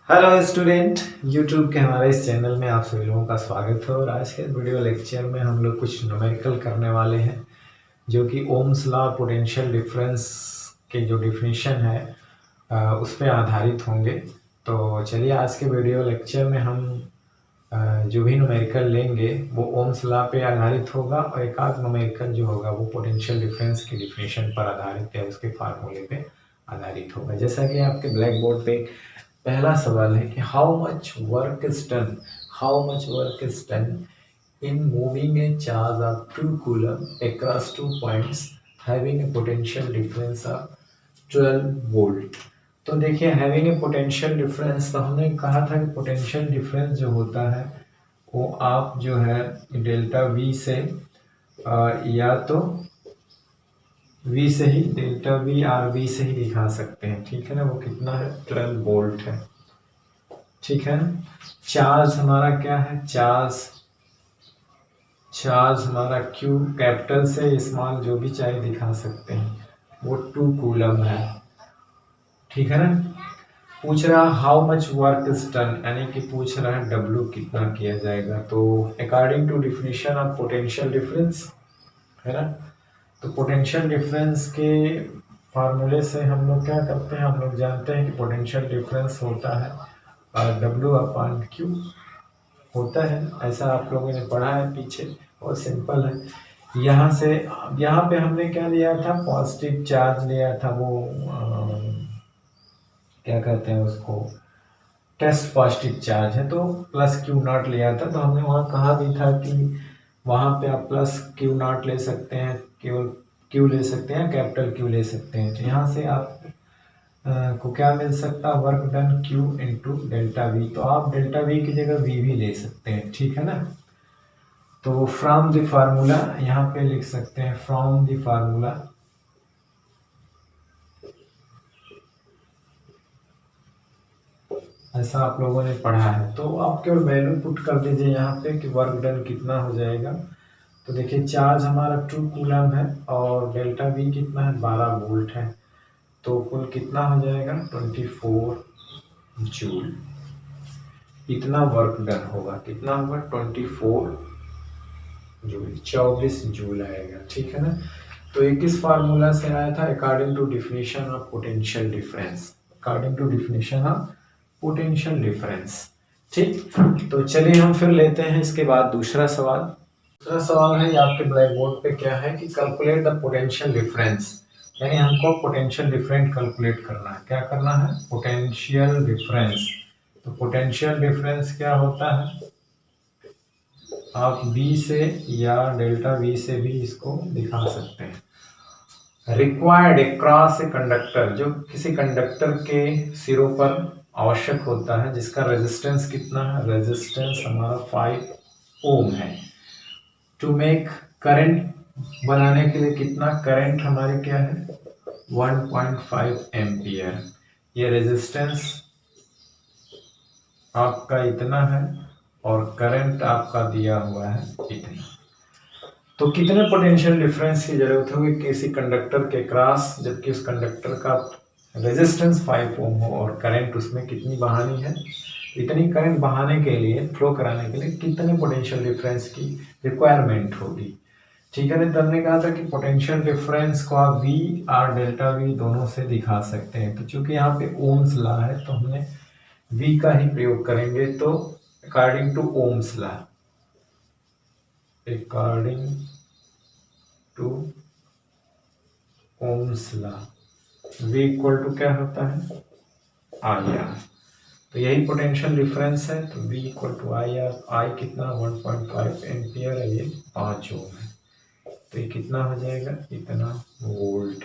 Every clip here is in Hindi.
हेलो स्टूडेंट, यूट्यूब के हमारे इस चैनल में आप सभी लोगों का स्वागत है। और आज के वीडियो लेक्चर में हम लोग कुछ न्यूमेरिकल करने वाले हैं जो कि ओम्स लॉ पोटेंशियल डिफरेंस के जो डिफिनीशन है उस पर आधारित होंगे। तो चलिए आज के वीडियो लेक्चर में हम जो भी न्यूमेरिकल लेंगे वो ओम्स लॉ पे आधारित होगा और एक आध न्यूमेरिकल जो होगा वो पोटेंशियल डिफरेंस के डिफिनीशन पर आधारित है, उसके फार्मूले पे आधारित होगा। जैसा कि आपके ब्लैक बोर्ड पे पहला सवाल है कि how much work is done in moving A charge of 2 coulomb across 2 points having a potential difference of 12 volt. तो देखिए, हैविंग ए पोटेंशियल डिफरेंस, तो हमने कहा था कि पोटेंशियल डिफरेंस जो होता है वो आप जो है डेल्टा वी से या तो वी से ही डेल्टा वी आर वी से ही दिखा सकते हैं। ठीक है ना, वो कितना है 12 वोल्ट है। ठीक है ना, चार्ज हमारा क्या है, चार्ज हमारा क्यू, कैपिटल से स्मॉल जो भी चाहे दिखा सकते हैं, वो 2 कूलम है। ठीक है ना, पूछ रहा how much work is done, यानी कि पूछ रहा है डब्ल्यू कितना किया जाएगा। तो according to definition of potential difference, है ना, तो पोटेंशियल डिफरेंस के फार्मूले से हम लोग क्या करते हैं, हम लोग जानते हैं कि पोटेंशियल डिफरेंस होता है डब्ल्यू अपॉन क्यू होता है। ऐसा आप लोगों ने पढ़ा है पीछे, और सिंपल है। यहाँ से यहाँ पे हमने क्या लिया था, पॉजिटिव चार्ज लिया था, वो क्या कहते हैं उसको, टेस्ट पॉजिटिव चार्ज है, तो प्लस क्यू नॉट लिया था। तो हमने वहाँ कहा भी था कि वहाँ पे आप प्लस क्यू नॉट ले सकते हैं, केवल क्यू ले सकते हैं, कैपिटल क्यू ले सकते हैं। तो यहाँ से आप को क्या मिल सकता है, work done Q into delta we. तो आप डेल्टा वी की जगह वी भी ले सकते हैं। ठीक है ना, तो फ्रॉम द फार्मूला यहाँ पे लिख सकते हैं, फ्रॉम द फार्मूला ऐसा आप लोगों ने पढ़ा है। तो आप केवल वैल्यू पुट कर दीजिए यहाँ पे कि वर्क डन कितना हो जाएगा। तो देखिए, चार्ज हमारा 2 कूलम है और डेल्टा वी कितना है, 12 वोल्ट है। तो कुल कितना हो जाएगा, 24 जूल। इतना वर्क डन होगा, कितना होगा, 24 जूल, 24 जूल आएगा। ठीक है ना, तो ये किस फार्मूला से आया था, according to definition of potential difference, according to definition of potential difference. ठीक, तो चलिए हम फिर लेते हैं इसके बाद दूसरा सवाल। दूसरा सवाल है आपके ब्लैक बोर्ड पे, क्या है कि कैलकुलेट द पोटेंशियल डिफरेंस, यानी हमको पोटेंशियल डिफरेंस कैलकुलेट करना है। क्या करना है, पोटेंशियल डिफरेंस। तो पोटेंशियल डिफरेंस क्या होता है, आप बी से या डेल्टा वी से भी इसको दिखा सकते हैं। रिक्वायर्ड अक्रॉस ए कंडक्टर, जो किसी कंडक्टर के सिरों पर आवश्यक होता है, जिसका रेजिस्टेंस कितना है, रेजिस्टेंस हमारा 5 ओम है। टू मेक करंट, बनाने के लिए कितना करंट हमारे क्या है, 1.5 एम्पियर। ये रेजिस्टेंस आपका इतना है और करंट आपका दिया हुआ है इतना। तो कितने पोटेंशियल डिफरेंस की जरूरत होगी किसी कंडक्टर के क्रॉस, जबकि उस कंडक्टर का रेजिस्टेंस 5 ओम हो और करंट उसमें कितनी बहानी है, इतनी करंट बहाने के लिए, फ्लो कराने के लिए कितने पोटेंशियल डिफरेंस की रिक्वायरमेंट होगी। ठीक है ना, तो हमने कहा था कि पोटेंशियल डिफरेंस को आप वी और डेल्टा वी दोनों से दिखा सकते हैं। तो चूंकि यहाँ पे ओम्स लॉ है तो हमने वी का ही प्रयोग करेंगे। तो according to Ohm's law, according to Ohm's law, V equal to क्या होता है, आई आर। तो यही पोटेंशियल डिफरेंस है। तो V equal to I R, I कितना 1.5 एम्पियर है, ये 5 ओम है। तो ये कितना हो जाएगा, इतना वोल्ट,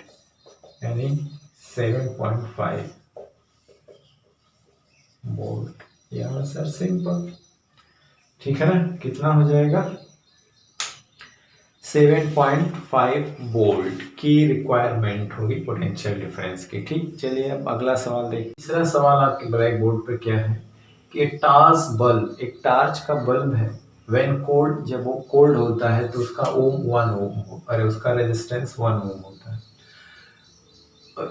यानी 7.5 वोल्ट। ये आंसर सिंपल। ठीक है ना, कितना हो जाएगा, 7.5 वोल्ट की रिक्वायरमेंट होगी पोटेंशियल डिफरेंस की। ठीक, चलिए अब अगला सवाल देखिए। तीसरा सवाल आपके ब्लैक बोर्ड पे क्या है कि टार्च बल्ब, एक टार्च का बल्ब है, व्हेन कोल्ड, जब वो कोल्ड होता है तो उसका ओम 1 ओम हो, अरे उसका रेजिस्टेंस 1 ओम होता है।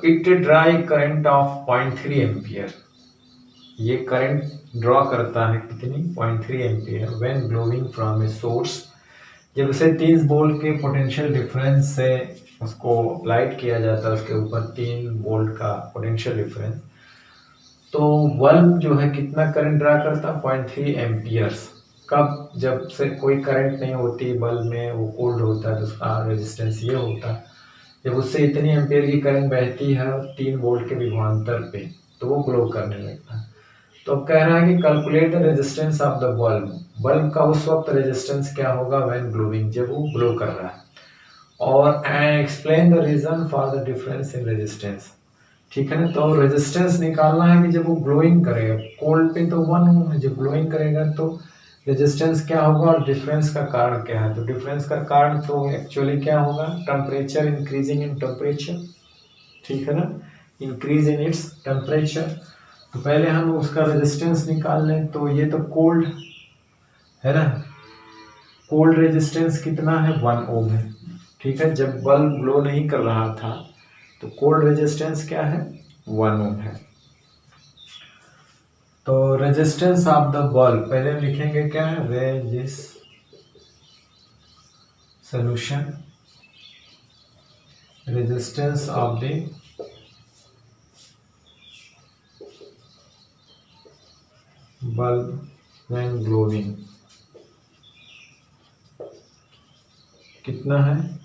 It dry current of 0.3 ampere, 0.3 ampere. 0.3 ampere, 0.3 ampere, 0.3 ampere, 0.3 ampere, 0.3 ampere, 0.3 ampere, 0.3 ampere, 0.3 ampere, 0.3 ampere, 0.3 it dry current of 0.3 ampere, ये करंट ड्रॉ करता है कितनी 0.3 ampere when glowing from a source. जब उसे 30 वोल्ट के पोटेंशियल डिफरेंस से उसको अप्लाइड किया जाता है, उसके ऊपर 3 वोल्ट का पोटेंशियल डिफरेंस, तो बल्ब जो है कितना करंट ड्रा करता है 0.3 एम्पियर्स। कब? जब से कोई करंट नहीं होती बल्ब में, वो कोल्ड होता है तो उसका रेजिस्टेंस ये होता है। जब उससे इतनी एम्पियर की करंट बहती है 3 वोल्ट के विभवांतर पे, तो वो ग्लो करने लगता है। तो अब कह रहा है कि calculate the resistance of the bulb. Bulb का उस वक्त रेजिस्टेंस क्या होगा व्हेन ग्लोइंग, जब वो ग्लो कर रहा है। और explain the reason for the difference in resistance. ठीक है ना, तो रेजिस्टेंस निकालना है कि जब वो ग्लोइंग करेगा, कोल्ड पे तो 1 ओम है, जब ग्लोइंग करेगा तो रेजिस्टेंस क्या होगा और डिफरेंस का कारण क्या है। तो डिफरेंस का कारण तो एक्चुअली क्या होगा, टेम्परेचर, इंक्रीजिंग इन टेम्परेचर। ठीक है ना, इंक्रीज इन इट्स टेम्परेचर। तो पहले हम उसका रेजिस्टेंस निकाल लें। तो ये तो कोल्ड है ना, कोल्ड रेजिस्टेंस कितना है 1 ओम है। ठीक है, जब बल्ब ग्लो नहीं कर रहा था तो कोल्ड रेजिस्टेंस क्या है 1 ओम है। तो रेजिस्टेंस ऑफ द बल्ब पहले लिखेंगे क्या है, रेजिस solution, resistance of the bulb when glowing कितना है,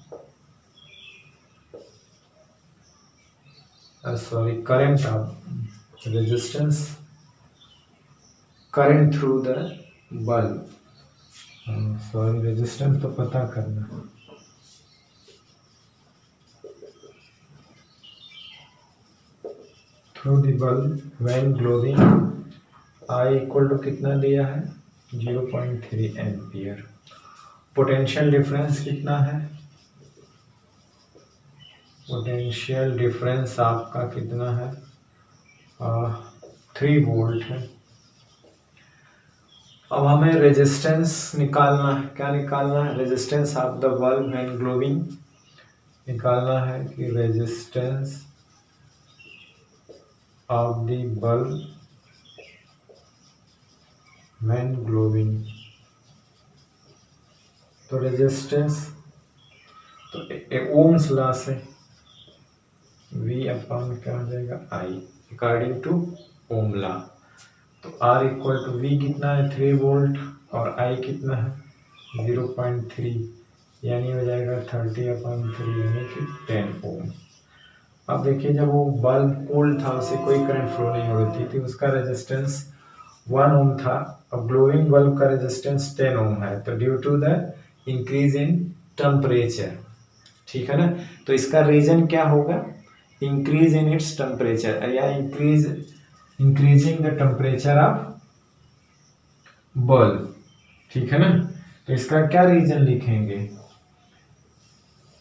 sorry current of resistance, current through the bulb, sorry resistance तो पता करना, through the bulb when glowing, I equal to कितना दिया है 0.3 एम्पियर। पोटेंशियल डिफरेंस कितना है, पोटेंशियल डिफरेंस आपका कितना है 3 वोल्ट है। अब हमें रेजिस्टेंस निकालना है, क्या निकालना है, resistance of the bulb when glowing निकालना है कि resistance of the bulb when glowing. तो रेजिस्टेंस तो ओम्स लॉ से V अपॉन क्या हो जाएगा I according to Ohm law. तो R इक्वल टू V कितना है 3 वोल्ट और I कितना है 0.3, यानी हो जाएगा 30/3 यानी कि 10 ओम। अब देखिए जब वो बल्ब कोल्ड था, उससे कोई करंट फ्लो नहीं हो रही थी, उसका रेजिस्टेंस 1 ओम था। अब ग्लोइंग बल्ब का रेजिस्टेंस 10 ओम है, तो due to the increase in temperature, ठीक है ना, तो इसका रीजन क्या होगा, इंक्रीज इन इट्स टेम्परेचर या increasing the temperature of bulb. ठीक है ना, तो इसका क्या रीजन लिखेंगे,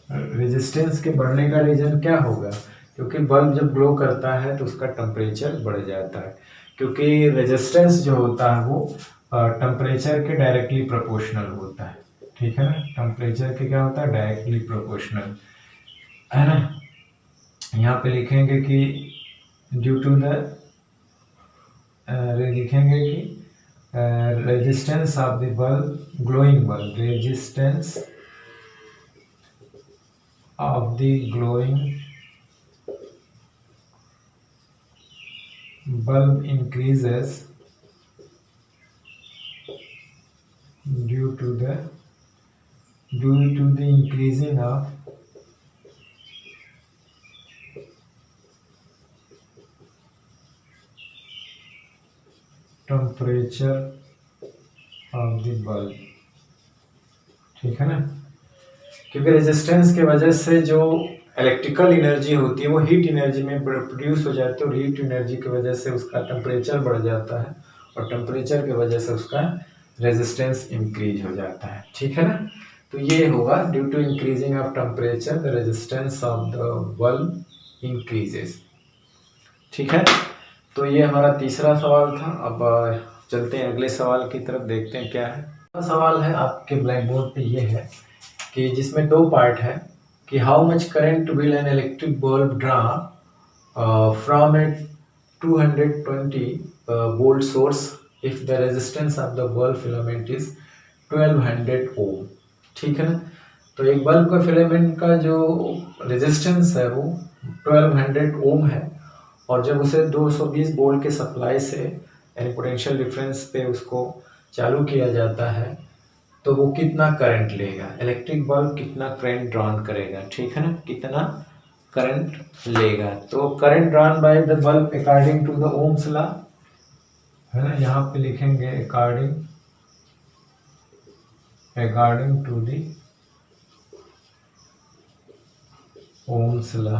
रेजिस्टेंस के बढ़ने का रीजन क्या होगा, क्योंकि बल्ब जब ग्लो करता है तो उसका टेम्परेचर बढ़ जाता है, क्योंकि रेजिस्टेंस जो होता है वो टेम्परेचर के डायरेक्टली प्रोपोर्शनल होता है। ठीक है ना, टेम्परेचर के क्या होता है डायरेक्टली प्रोपोर्शनल है ना। यहाँ पे लिखेंगे कि ड्यू टू द लिखेंगे कि resistance of the bulb glowing bulb, resistance of the glowing bulb increases due to the increasing of temperature of the bulb। ठीक है ना, क्योंकि रेजिस्टेंस के वजह से जो इलेक्ट्रिकल एनर्जी होती है वो हीट एनर्जी में प्रोड्यूस हो जाती है, और हीट एनर्जी की वजह से उसका टेम्परेचर बढ़ जाता है, और टेम्परेचर की वजह से उसका रेजिस्टेंस इंक्रीज हो जाता है। ठीक है ना, तो ये होगा due to increasing of temperature the resistance of the bulb increases. ठीक है, तो ये हमारा तीसरा सवाल था। अब चलते हैं अगले सवाल की तरफ, देखते हैं क्या है। सवाल है आपके ब्लैक बोर्ड पे, ये है कि जिसमें 2 पार्ट है कि how much current will an electric bulb draw from A 220 volt source if the resistance of the bulb filament is 1200 ohm। ठीक है ना। तो एक बल्ब का फिलामेंट का जो रेजिस्टेंस है वो 1200 ओम है, और जब उसे 220 वोल्ट के सप्लाई से यानी पोटेंशियल डिफरेंस पे उसको चालू किया जाता है तो वो कितना करंट लेगा, इलेक्ट्रिक बल्ब कितना करंट ड्रॉन करेगा, ठीक है ना, कितना करंट लेगा। तो current drawn by the bulb according to the Ohm's law है ना, यहाँ पे लिखेंगे according to the Ohm's law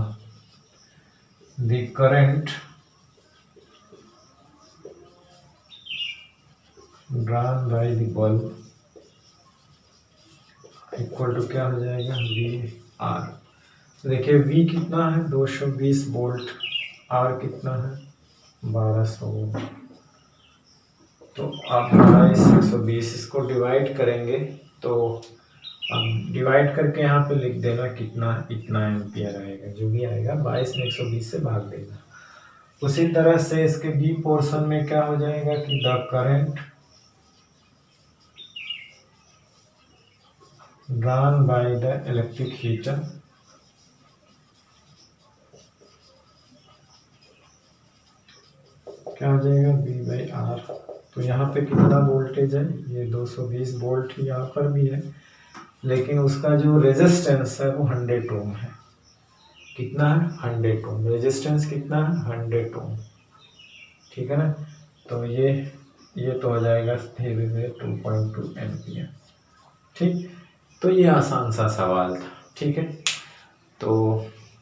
the current drawn by the bulb equal to क्या हो जाएगा, वी आर। देखिए V कितना है 220 वोल्ट, R कितना है 1200 ओम। तो आप 120 इसको डिवाइड करेंगे तो अब डिवाइड करके यहाँ पे लिख देना कितना, इतना एम्पियर आएगा, जो भी आएगा 22 में 120 से भाग देना। उसी तरह से इसके बी पोर्शन में क्या हो जाएगा कि the current drawn by the electric heater क्या हो जाएगा V/R। तो यहाँ पे कितना वोल्टेज है, ये 220 वोल्ट यहाँ पर भी है, लेकिन उसका जो रेजिस्टेंस है वो 100 ओम है। कितना है 100 ओम, रेजिस्टेंस कितना है 100 ओम, ठीक है ना। तो ये तो हो जाएगा धीरे धीरे 2.2 एम्पियर। ठीक, तो ये आसान सा सवाल था, ठीक है। तो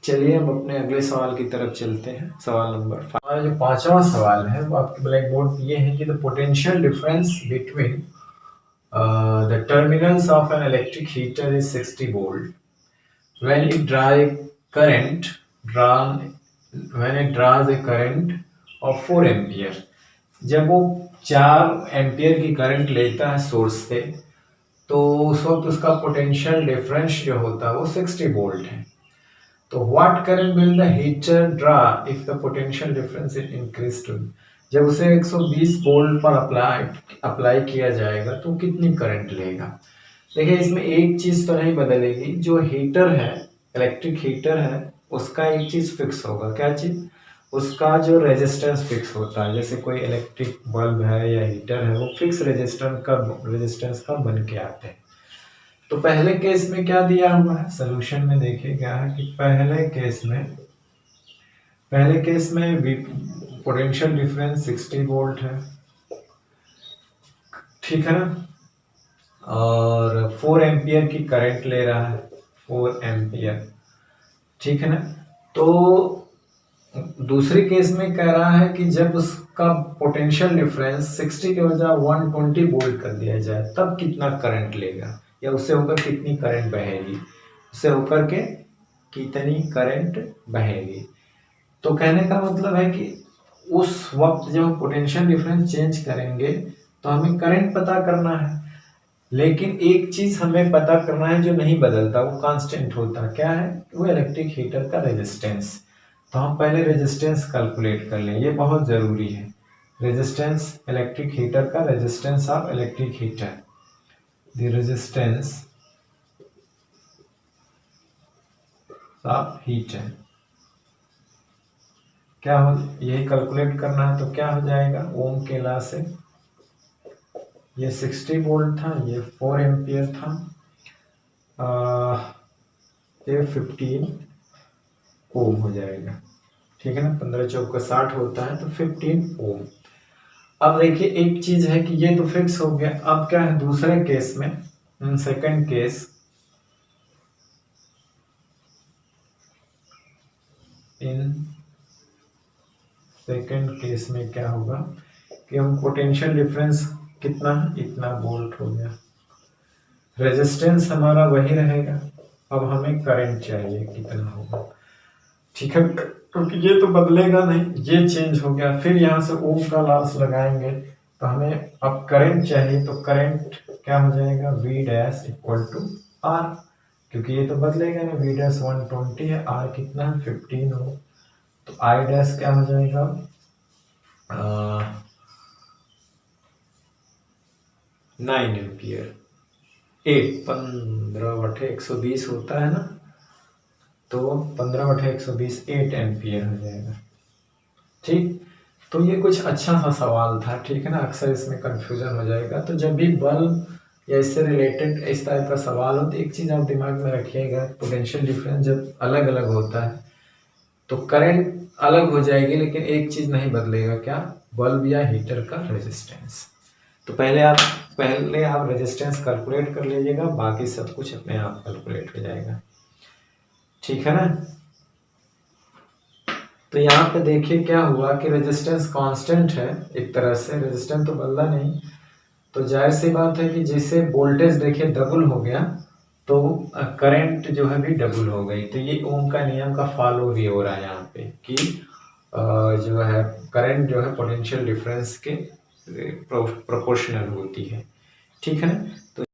चलिए अब अपने अगले सवाल की तरफ चलते हैं। सवाल नंबर 5, हमारा जो पांचवा सवाल है वो आपके ब्लैक बोर्ड पे ये है कि the potential difference between the terminals of an electric heater is 60 volt when it draws a current of 4 ampere। जब वो 4 एम्पियर की करंट लेता है सोर्स से तो उस वक्त उसका पोटेंशियल डिफरेंस जो होता है वो 60 वोल्ट है। तो what current will the heater draw if the potential difference is increase to, जब उसे 120 वोल्ट पर अप्लाई किया जाएगा तो कितनी करंट लेगा। देखिए इसमें एक चीज तो नहीं बदलेगी, जो हीटर है इलेक्ट्रिक हीटर है उसका एक चीज फिक्स होगा, क्या चीज, उसका जो रेजिस्टेंस फिक्स होता है। जैसे कोई इलेक्ट्रिक बल्ब है या हीटर है वो फिक्स रेजिस्टेंस का बन के आते हैं। तो पहले केस में क्या दिया हुआ है, सोल्यूशन में देखिए क्या है कि पहले केस में पोटेंशियल डिफरेंस 60 वोल्ट है, ठीक है ना, और 4 एम्पियर की करंट ले रहा है, 4 एम्पियर, ठीक है ना। तो दूसरे केस में कह रहा है कि जब उसका पोटेंशियल डिफरेंस 60 के बजाय 120 वोल्ट कर दिया जाए तब कितना करंट लेगा, या उससे होकर कितनी करंट बहेगी, उससे होकर के कितनी करंट बहेगी। तो कहने का मतलब है कि उस वक्त जब हम पोटेंशियल डिफरेंस चेंज करेंगे तो हमें करंट पता करना है, लेकिन एक चीज हमें पता करना है जो नहीं बदलता, वो कांस्टेंट होता, क्या है, वो इलेक्ट्रिक हीटर का रेजिस्टेंस। तो हम पहले रेजिस्टेंस कैलकुलेट कर लें, ये बहुत जरूरी है। रेजिस्टेंस इलेक्ट्रिक हीटर का, resistance of electric heater, the resistance of heater क्या हो, यही कैलकुलेट करना है। तो क्या हो जाएगा, ओम के लॉ से ये 60 वोल्ट था, ये 4 एम्पियर था, ये 15 ओम हो जाएगा, ठीक है ना। 15 चौक का 60 होता है तो 15 ओम। अब देखिए एक चीज है कि ये तो फिक्स हो गया, अब क्या है दूसरे केस में, second case, in second case में क्या होगा कि हम पोटेंशियल डिफरेंस कितना, इतना वोल्ट हो गया, रेजिस्टेंस हमारा वही रहेगा, अब हमें करंट चाहिए कितना होगा, ठीक है, क्योंकि ये तो बदलेगा नहीं, ये चेंज हो गया। फिर यहाँ से ओम का लॉस लगाएंगे तो हमें अब करंट चाहिए, तो करंट क्या हो जाएगा, V dash equal to R, क्योंकि ये तो बदलेगा नहीं, V डैश 120 है, R कितना है 15 हो, तो I डैश क्या हो जाएगा 9 एम्पियर, 15/120 होता है ना, तो 15/120 8 एम्पियर हो जाएगा। ठीक, तो ये कुछ अच्छा सा सवाल था, ठीक है ना, अक्सर इसमें कंफ्यूजन हो जाएगा। तो जब भी बल्ब या इससे रिलेटेड इस टाइप का सवाल हो तो एक चीज़ आप दिमाग में रखिएगा, पोटेंशियल डिफरेंस जब अलग अलग होता है तो करंट अलग हो जाएगी, लेकिन एक चीज़ नहीं बदलेगा, क्या? बल्ब या हीटर का रेजिस्टेंस। तो पहले आप रेजिस्टेंस कैलकुलेट कर लीजिएगा, बाकी सब कुछ अपने आप कैलकुलेट हो जाएगा, ठीक है ना। तो यहाँ पे देखिए क्या हुआ कि रेजिस्टेंस कांस्टेंट है, एक तरह से रेजिस्टेंस तो बदला नहीं, तो जाहिर सी बात है कि जैसे वोल्टेज देखिए डबल हो गया तो करंट जो है भी डबल हो गई। तो ये ओम का नियम का फॉलो भी हो रहा है यहाँ पे कि जो है करंट जो है पोटेंशियल डिफरेंस के प्रोपोर्शनल होती है, ठीक है ना। तो